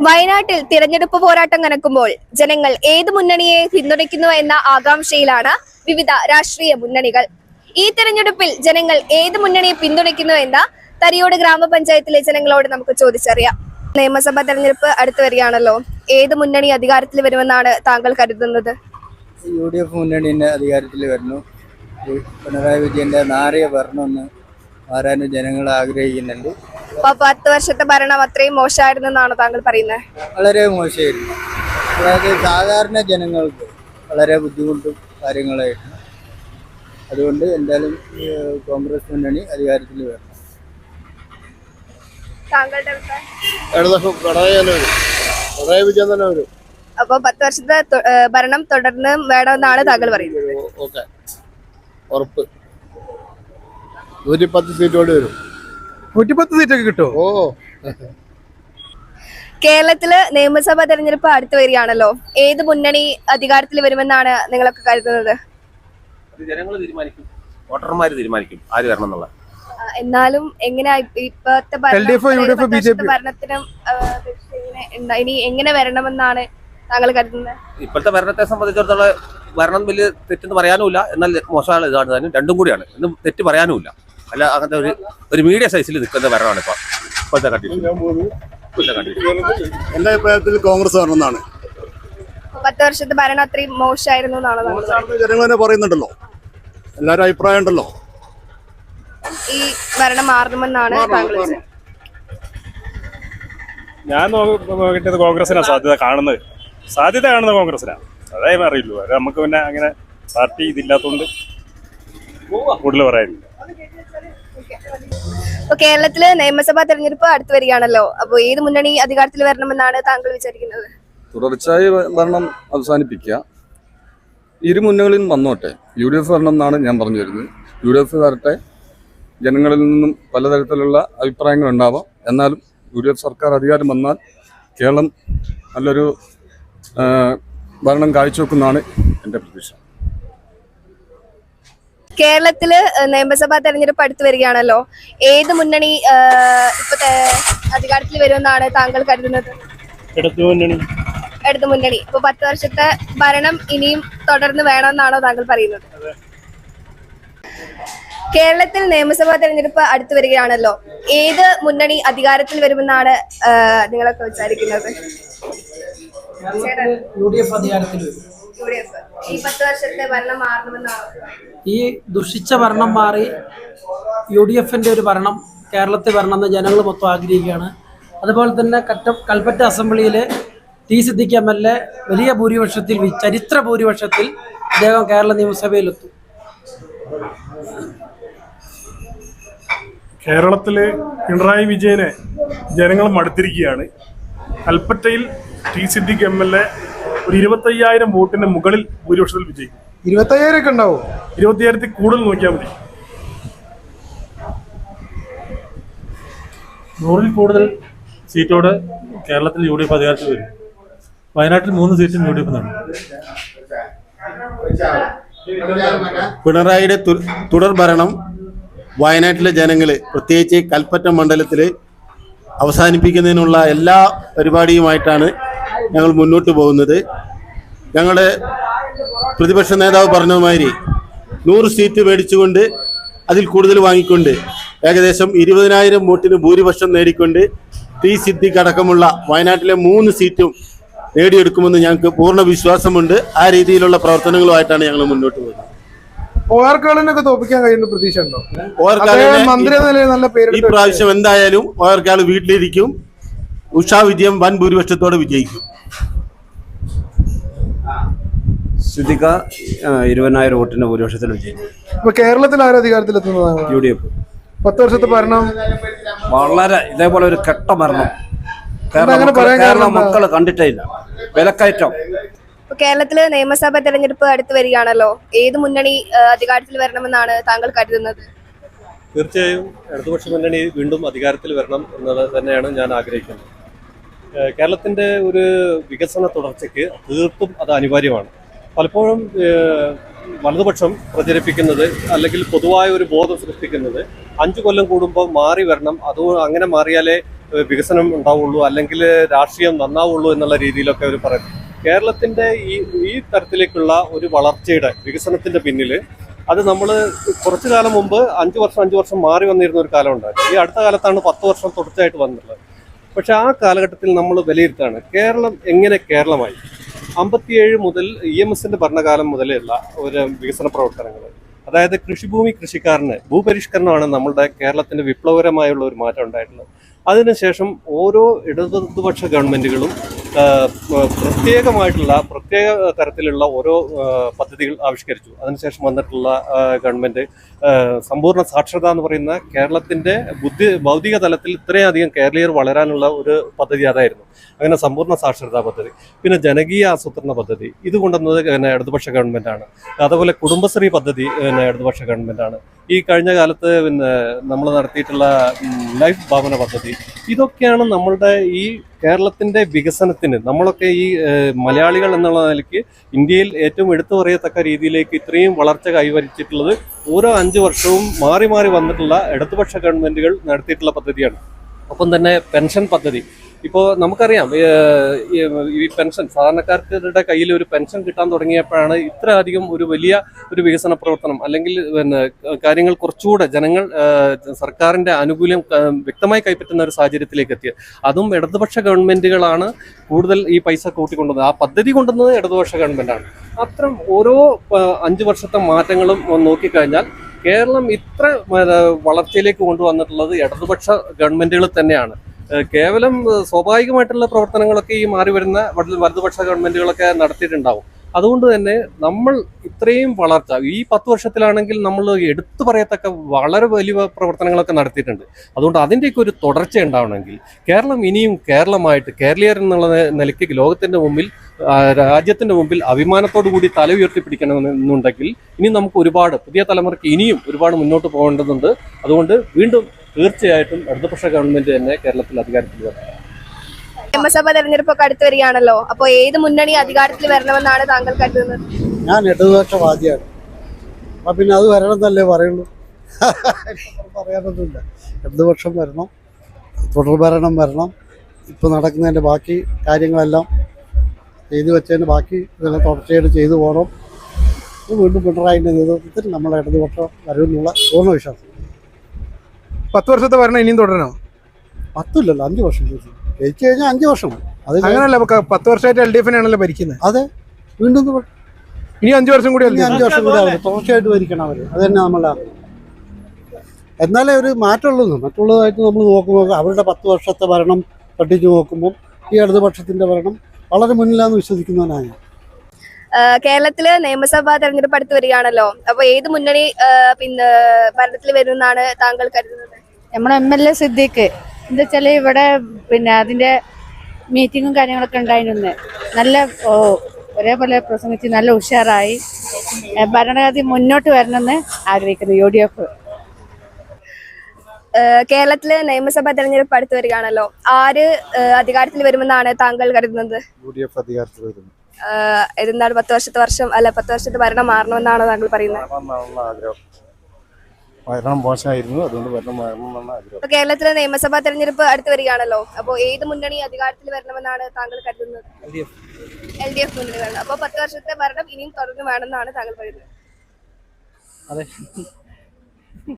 വയനാട്ടിൽ തിരഞ്ഞെടുപ്പ് പോരാട്ടം കനക്കുമ്പോൾ ജനങ്ങൾ ഏത് മുന്നണിയെ പിന്തുണയ്ക്കുന്നു എന്ന ആകാംക്ഷയിലാണ് വിവിധ രാഷ്ട്രീയ മുന്നണികൾ. ഈ തെരഞ്ഞെടുപ്പിൽ ജനങ്ങൾ ഏത് മുന്നണിയെ പിന്തുണയ്ക്കുന്നു എന്ന തരിയോട് ഗ്രാമപഞ്ചായത്തിലെ ജനങ്ങളോട് നമുക്ക് ചോദിച്ചറിയാം. നിയമസഭാ തെരഞ്ഞെടുപ്പ് അടുത്തു വരികയാണല്ലോ. ഏത് മുന്നണി അധികാരത്തിൽ വരുമെന്നാണ് താങ്കൾ കരുതുന്നത്? UDF മുന്നണി അധികാരത്തിൽ വരുന്നു. പിണറായി വിജയന്റെ നാറിയ ഭരണം മാറാനും ജനങ്ങൾ ആഗ്രഹിക്കുന്നുണ്ട്. 10 വർഷത്തെ ഭരണം അത്രയും മോശമായിരുന്നെന്നാണ് താങ്കൾ പറയുന്നത്? വളരെ മോശമായിരുന്നു. അതായത് സാധാരണ ജനങ്ങൾക്ക് വളരെ ബുദ്ധിമുട്ടും കാര്യങ്ങളായിരുന്നു. അതുകൊണ്ട് എന്തായാലും കോൺഗ്രസ് മുന്നണി അധികാരത്തിൽ വരണം. താങ്കളുടെ അപ്പൊ 10 വർഷത്തെ ഭരണം തുടർന്ന് വേണമെന്നാണ് താങ്കൾ പറയുന്നത്? ഉറപ്പ്. 110 സീറ്റോട് വരും. 110 സീറ്റൊക്കെ കിട്ടുമോ? കേരളത്തില് നിയമസഭാ തെരഞ്ഞെടുപ്പ് അടുത്ത് വരികയാണല്ലോ. ഏത് മുന്നണി അധികാരത്തിൽ വരുമെന്നാണ് നിങ്ങളൊക്കെ കരുതുന്നത്? ജനങ്ങൾ തീരുമാനിക്കും, വോട്ടർമാര് തീരുമാനിക്കും ആര് വരണം എന്നുള്ള. എന്നാലും എങ്ങനെ ഇപ്പോഴത്തെ ഭരണത്തിനും ഇനി എങ്ങനെ വരണമെന്നാണ് താങ്കൾ കരുതുന്നത്? ഇപ്പോഴത്തെ ഭരണത്തെ സംബന്ധിച്ചിടത്തോളം ഭരണം വലിയ തെറ്റെന്ന് പറയാനുമില്ല, എന്നാൽ മോശമാണ് ഇതാണ് തന്നെ, രണ്ടും കൂടിയാണ്. ഇന്നും തെറ്റ് പറയാനുമില്ല. അല്ല, അങ്ങനത്തെ ഒരു മീഡിയ സൈസിൽ നിൽക്കുന്ന ഭരണമാണ് ഇപ്പോഴത്തെ കണ്ടിട്ട്. എന്റെ അഭിപ്രായത്തിൽ കോൺഗ്രസ് വരണമെന്നാണ്. 10 വർഷത്തെ ഭരണം അത്രയും മോശമായിരുന്നു എന്നാണ് ജനങ്ങൾ തന്നെ പറയുന്നുണ്ടല്ലോ, എല്ലാവരും അഭിപ്രായം ഉണ്ടല്ലോ. ഈ ഭരണം മാറണമെന്നാണ് താങ്കൾ? ഞാൻ നോക്കിയിട്ട് കോൺഗ്രസിനാണ് സാധ്യത കാണുന്നത് കോൺഗ്രസിനാണ്. അതായത് അറിയില്ലൂ, അത് നമുക്ക് പിന്നെ അങ്ങനെ പാർട്ടി ഇതില്ലാത്തതുകൊണ്ട് കൂടുതൽ പറയാനില്ല. കേരളത്തില് നിയമസഭാ തെരഞ്ഞെടുപ്പ് അടുത്ത് വരികയാണല്ലോ. അപ്പൊ ഏത് മുന്നണി അധികാരത്തിൽ വരണമെന്നാണ് താങ്കൾ വിചാരിക്കുന്നത്? തുടർച്ചയായി ഭരണം അവസാനിപ്പിക്കുക. ഇരു മുന്നണികളിൽ വന്നോട്ടെ. UDF വരണം എന്നാണ് ഞാൻ പറഞ്ഞു വരുന്നത്. UDF വരട്ടെ. ജനങ്ങളിൽ നിന്നും പലതരത്തിലുള്ള അഭിപ്രായങ്ങൾ ഉണ്ടാവാം. എന്നാലും UDF സർക്കാർ അധികാരം വന്നാൽ കേരളം നല്ലൊരു ഭരണം കാഴ്ചവെക്കുന്നതാണ് എൻ്റെ പ്രതീക്ഷ. കേരളത്തില് നിയമസഭാ തെരഞ്ഞെടുപ്പ് അടുത്ത് വരികയാണല്ലോ. ഏത് മുന്നണി ഇപ്പൊ അധികാരത്തിൽ വരുമെന്നാണ് താങ്കൾ കരുതുന്നത്? ഇടതു മുന്നണി. ഇപ്പൊ 10 വർഷത്തെ ഭരണം ഇനിയും തുടർന്ന് വേണമെന്നാണോ താങ്കൾ പറയുന്നത്? കേരളത്തിൽ നിയമസഭാ തെരഞ്ഞെടുപ്പ് അടുത്ത് വരികയാണല്ലോ. ഏത് മുന്നണി അധികാരത്തിൽ വരുമെന്നാണ് നിങ്ങളൊക്കെ വിചാരിക്കുന്നത്? UDF അധികാരത്തിൽ വരും. ഈ 10 വർഷത്തെ ഭരണം മാറണമെന്നാണ്? ഈ ദുഷിച്ച ഭരണം മാറി UDFന്റെ ഒരു ഭരണം കേരളത്തിൽ വരണമെന്ന് ജനങ്ങൾ മൊത്തം ആഗ്രഹിക്കുകയാണ്. അതുപോലെ തന്നെ കൽപ്പറ്റ അസംബ്ലിയിലെ T. സിദ്ദിഖ് MLA വലിയ ഭൂരിപക്ഷത്തിൽ, ചരിത്ര ഭൂരിപക്ഷത്തിൽ അദ്ദേഹം കേരള നിയമസഭയിലെത്തും. കേരളത്തില് പിണറായി വിജയനെ ജനങ്ങൾ മടുത്തിരിക്കുകയാണ്. കൽപ്പറ്റയിൽ T. സിദ്ദിഖ് MLA ഒരു 25,000 വോട്ടിന് മുകളിൽ ഭൂരിപക്ഷത്തിൽ വിജയിക്കും. 25,000 ഒക്കെ ഉണ്ടാവും. 25,000 കൂടുതൽ നോക്കിയാൽ മതി. 100-ൽ കൂടുതൽ സീറ്റോട് കേരളത്തിൽ UDF അധികാരത്തിൽ വരും. വയനാട്ടിൽ 3 സീറ്റും UDF നേടും. പിണറായിയുടെ തുടർ ഭരണം വയനാട്ടിലെ ജനങ്ങൾ, പ്രത്യേകിച്ച് കൽപ്പറ്റ മണ്ഡലത്തിൽ അവസാനിപ്പിക്കുന്നതിനുള്ള എല്ലാ പരിപാടിയുമായിട്ടാണ് ഞങ്ങൾ മുന്നോട്ട് പോകുന്നത്. ഞങ്ങളുടെ പ്രതിപക്ഷ നേതാവ് പറഞ്ഞമാതിരി 100 സീറ്റ് മേടിച്ചുകൊണ്ട് അതിൽ കൂടുതൽ വാങ്ങിക്കൊണ്ട് ഏകദേശം 20,000 വോട്ടിന് ഭൂരിപക്ഷം നേടിക്കൊണ്ട് T. സിദ്ദിഖ് അടക്കമുള്ള വയനാട്ടിലെ 3 സീറ്റും നേടിയെടുക്കുമെന്ന് ഞങ്ങൾക്ക് പൂർണ്ണ വിശ്വാസമുണ്ട്. ആ രീതിയിലുള്ള പ്രവർത്തനങ്ങളുമായിട്ടാണ് ഞങ്ങൾ മുന്നോട്ട് പോകുന്നത്. ഓർക്കാളിനൊക്കെ തോപ്പിക്കാൻ കഴിയുന്ന പ്രതീക്ഷ ഉണ്ടോ? ഈ പ്രാവശ്യം എന്തായാലും ഓർക്കാൾ വീട്ടിലിരിക്കും. ഉഷാ വിജയം വൻ ഭൂരിപക്ഷത്തോടെ വിജയിക്കും. സിദ്ദിഖ 20,000 വോട്ടിന്റെ ഭൂരിപക്ഷത്തിൽ വിജയിക്കും. ഇപ്പൊ കേരളത്തിൽ ആരും അധികാരത്തിലെത്തുന്നതാണ്? UDF. 10 വർഷത്തെ ഭരണം വളരെ ഇതേപോലെ ഒരു കെട്ട ഭരണം കേരള മക്കള് കണ്ടിട്ടേ ഇല്ല. വിലക്കയറ്റം. കേരളത്തില് നിയമസഭാ തെരഞ്ഞെടുപ്പ് അടുത്ത് വരികയാണല്ലോ. ഏത് മുന്നണി അധികാരത്തിൽ വരണമെന്നാണ് താങ്കൾ കരുതുന്നത്? തീർച്ചയായും ഇടതുപക്ഷ മുന്നണി വീണ്ടും അധികാരത്തിൽ വരണം എന്നത് തന്നെയാണ് ഞാൻ ആഗ്രഹിക്കുന്നത്. കേരളത്തിന്റെ ഒരു വികസന തുടർച്ചയ്ക്ക് തീർത്തും അത് അനിവാര്യമാണ്. പലപ്പോഴും വലതുപക്ഷം പ്രചരിപ്പിക്കുന്നത് അല്ലെങ്കിൽ പൊതുവായ ഒരു ബോധം സൃഷ്ടിക്കുന്നത് 5 കൊല്ലം കൂടുമ്പോൾ മാറി വരണം, അങ്ങനെ മാറിയാലേ വികസനം ഉണ്ടാവുള്ളൂ, അല്ലെങ്കിൽ രാഷ്ട്രീയം നന്നാവുള്ളൂ എന്നുള്ള രീതിയിലൊക്കെ അവർ പറയുന്നു. കേരളത്തിൻ്റെ ഈ തരത്തിലേക്കുള്ള ഒരു വളർച്ചയുടെ വികസനത്തിൻ്റെ പിന്നിൽ അത് നമ്മൾ കുറച്ചു കാലം മുമ്പ് 5 വർഷം മാറി വന്നിരുന്ന ഒരു കാലമുണ്ടായിരുന്നു. ഈ അടുത്ത കാലത്താണ് 10 വർഷം തുടർച്ചയായിട്ട് വന്നിട്ടുള്ളത്. പക്ഷെ ആ കാലഘട്ടത്തിൽ നമ്മൾ വിലയിരുത്താണ് കേരളം എങ്ങനെ കേരളമായി. 57 മുതൽ EMSന്റെ ഭരണകാലം മുതലുള്ള ഒരു വികസന പ്രവർത്തനങ്ങൾ, അതായത് കൃഷിഭൂമി കൃഷിക്കാരന് ഭൂപരിഷ്കരണമാണ് നമ്മളുടെ കേരളത്തിന്റെ വിപ്ലവകരമായുള്ള ഒരു മാറ്റം ഉണ്ടായിട്ടുള്ളത്. അതിനുശേഷം ഓരോ ഇടതുപക്ഷ ഗവൺമെന്റുകളും പ്രത്യേക തരത്തിലുള്ള ഓരോ പദ്ധതികൾ ആവിഷ്കരിച്ചു. അതിനുശേഷം വന്നിട്ടുള്ള ഗവൺമെന്റ് സമ്പൂർണ്ണ സാക്ഷരത എന്ന് പറയുന്ന കേരളത്തിന്റെ ഭൗതിക തലത്തിൽ ഇത്രയധികം കേരളീയർ വളരാനുള്ള ഒരു പദ്ധതി അതായിരുന്നു. അങ്ങനെ സമ്പൂർണ്ണ സാക്ഷരതാ പദ്ധതി, പിന്നെ ജനകീയ ആസൂത്രണ പദ്ധതി ഇത് കൊണ്ടുവന്നത് ഇടതുപക്ഷ ഗവൺമെന്റാണ്. അതുപോലെ കുടുംബശ്രീ പദ്ധതി ഇടതുപക്ഷ ഗവൺമെന്റാണ്. ഈ കഴിഞ്ഞ കാലത്ത് നമ്മൾ നടത്തിയിട്ടുള്ള ലൈഫ് ഭവന പദ്ധതി, ഇതൊക്കെയാണ് നമ്മളുടെ ഈ കേരളത്തിന്റെ വികസനത്തിന് നമ്മളൊക്കെ ഈ മലയാളികൾ എന്നുള്ള നിലയ്ക്ക് ഇന്ത്യയിൽ ഏറ്റവും എടുത്തു പറയത്തക്ക രീതിയിലേക്ക് ഇത്രയും വളർച്ച കൈവരിച്ചിട്ടുള്ളത് ഓരോ 5 വർഷവും മാറി മാറി വന്നിട്ടുള്ള ഇടതുപക്ഷ ഗവൺമെന്റുകൾ നടത്തിയിട്ടുള്ള പദ്ധതിയാണ്. ഒപ്പം തന്നെ പെൻഷൻ പദ്ധതി, ഇപ്പോൾ നമുക്കറിയാം ഈ പെൻഷൻ സാധാരണക്കാരുടെ കയ്യിൽ ഒരു പെൻഷൻ കിട്ടാൻ തുടങ്ങിയപ്പോഴാണ് ഇത്ര അധികം ഒരു വലിയ ഒരു വികസന പ്രവർത്തനം, അല്ലെങ്കിൽ കാര്യങ്ങൾ കുറച്ചുകൂടെ ജനങ്ങൾ സർക്കാരിന്റെ ആനുകൂല്യം വ്യക്തമായി കൈപ്പറ്റുന്ന ഒരു സാഹചര്യത്തിലേക്ക് എത്തിയത്. അതും ഇടതുപക്ഷ ഗവൺമെന്റുകളാണ് കൂടുതൽ ഈ പൈസ കൂട്ടിക്കൊണ്ടുവന്നത്. ആ പദ്ധതി കൊണ്ടുവന്നത് ഇടതുപക്ഷ ഗവൺമെന്റാണ്. അത്തരം ഓരോ 5 വർഷത്തെ മാറ്റങ്ങളും നോക്കിക്കഴിഞ്ഞാൽ കേരളം ഇത്ര വളർച്ചയിലേക്ക് കൊണ്ടുവന്നിട്ടുള്ളത് ഇടതുപക്ഷ ഗവൺമെന്റുകൾ തന്നെയാണ്. കേവലം സ്വാഭാവികമായിട്ടുള്ള പ്രവർത്തനങ്ങളൊക്കെ ഈ മാറി വരുന്ന വലതുപക്ഷ ഗവൺമെന്റുകളൊക്കെ നടത്തിയിട്ടുണ്ടാവും. അതുകൊണ്ട് തന്നെ നമ്മൾ ഇത്രയും വളർച്ച ഈ 10 വർഷത്തിലാണെങ്കിൽ നമ്മൾ എടുത്തു പറയത്തക്ക വളരെ വലിയ പ്രവർത്തനങ്ങളൊക്കെ നടത്തിയിട്ടുണ്ട്. അതുകൊണ്ട് അതിൻ്റെയൊക്കെ ഒരു തുടർച്ച ഉണ്ടാവണമെങ്കിൽ കേരളം ഇനിയും കേരളമായിട്ട് കേരളീയർ എന്നുള്ള നിലയ്ക്ക് ലോകത്തിന്റെ മുമ്പിൽ രാജ്യത്തിന്റെ മുമ്പിൽ അഭിമാനത്തോടു കൂടി തല ഉയർത്തിപ്പിടിക്കണമെന്നുണ്ടെങ്കിൽ ഇനി നമുക്ക് ഒരുപാട് പുതിയ തലമുറയ്ക്ക് ഇനിയും ഒരുപാട് മുന്നോട്ട് പോകേണ്ടതുണ്ട്. അതുകൊണ്ട് വീണ്ടും തീർച്ചയായിട്ടും ഇടതുപക്ഷ ഗവൺമെന്റ് തന്നെ കേരളത്തിൽ അധികാരത്തിൽ വരണം. നിയമസഭാ തെരഞ്ഞെടുപ്പൊക്കെ അടുത്ത് വരികയാണല്ലോ. അപ്പൊ ഏത് മുന്നണി അധികാരത്തിൽ വരണമെന്നാണ് താങ്കൾ കരുതുന്നത്? ഞാൻ ഇടതുപക്ഷവാദിയാണ്. അപ്പം പിന്നെ അത് വരണം എന്നല്ലേ പറയുള്ളൂ, പറയാനൊന്നുമില്ല. ഇടതുപക്ഷം വരണം, തുടർഭരണം വരണം. ഇപ്പോൾ നടക്കുന്നതിൻ്റെ ബാക്കി കാര്യങ്ങളെല്ലാം ചെയ്തു വെച്ചതിന് ബാക്കി ഇതെല്ലാം തുടർച്ചയായിട്ട് ചെയ്തു പോകണം. വീണ്ടും പിണറായിൻ്റെ നേതൃത്വത്തിൽ നമ്മളെ ഇടതുപക്ഷം വരുമെന്നുള്ള പൂർണ്ണ വിശ്വാസം. 10 വർഷത്തെ ഭരണം ഇനിയും തുടരണോ? 10 ഇല്ലല്ലോ, 5 വർഷം ജയിച്ചു കഴിഞ്ഞാൽ 5 വർഷം. അത് അങ്ങനല്ല, 10 വർഷമായിട്ട് LDF ആണല്ലോ ഭരിക്കുന്നത്. അതെ, വീണ്ടും ഇനി 5 വർഷം കൂടി 5 വർഷം കൂടി അവർ തുടർച്ചയായിട്ട് ഭരിക്കണം. അവർ അത് തന്നെ നമ്മളെ എന്നാലേ ഒരു മാറ്റമുള്ളൂ. മറ്റുള്ളതായിട്ട് നമ്മൾ നോക്കുമ്പോൾ അവരുടെ 10 വർഷത്തെ ഭരണം പഠിച്ചു നോക്കുമ്പോൾ ഈ ഇടതുപക്ഷത്തിന്റെ ഭരണം വളരെ മുന്നിലാന്ന് വിശ്വസിക്കുന്നവനാണ്. കേരളത്തില് നിയമസഭാ തെരഞ്ഞെടുപ്പ് അടുത്ത് വരികയാണല്ലോ. അപ്പൊ ഏത് മുന്നണി പിന്നെ ഭരണത്തിൽ വരുമെന്നാണ് താങ്കൾ കരുതുന്നത്? നമ്മുടെ MLA സിദ്ദീഖ് എന്താ വെച്ചാല് ഇവിടെ പിന്നെ അതിന്റെ മീറ്റിങ്ങും കാര്യങ്ങളൊക്കെ ഉണ്ടായിരുന്നു. നല്ല ഒരേപോലെ പ്രസംഗിച്ച് നല്ല ഉഷാറായി ഭരണഗതി മുന്നോട്ട് വരണമെന്ന് ആഗ്രഹിക്കുന്നു UDF. കേരളത്തില് നിയമസഭാ തെരഞ്ഞെടുപ്പ് അടുത്ത് വരികയാണല്ലോ. ആര് അധികാരത്തിൽ വരുമെന്നാണ് താങ്കൾ കരുതുന്നത്? UDF അധികാരത്തിൽ വരുന്നു. എന്താണ് 10 വർഷത്തെ ഭരണം മാറണമെന്നാണോ താങ്കൾ പറയുന്നത്? ആഗ്രഹം. ഭരണം മോശമായിരുന്നു, അതുകൊണ്ട് ഭരണം മാറണമെന്നാണ് ആഗ്രഹം. കേരളത്തിലെ നിയമസഭാ തെരഞ്ഞെടുപ്പ് അടുത്ത് വരികയാണല്ലോ. അപ്പോൾ ഏത് മുന്നണി അധികാരത്തിൽ വരണമെന്നാണ് താങ്കൾ കരുതുന്നത്? LDF മുന്നണി വരണം. അപ്പോൾ 10 വർഷത്തെ ഭരണം ഇനിയും തുടർന്ന് വേണമെന്നാണ് താങ്കൾ പറയുന്നത്? അതെ.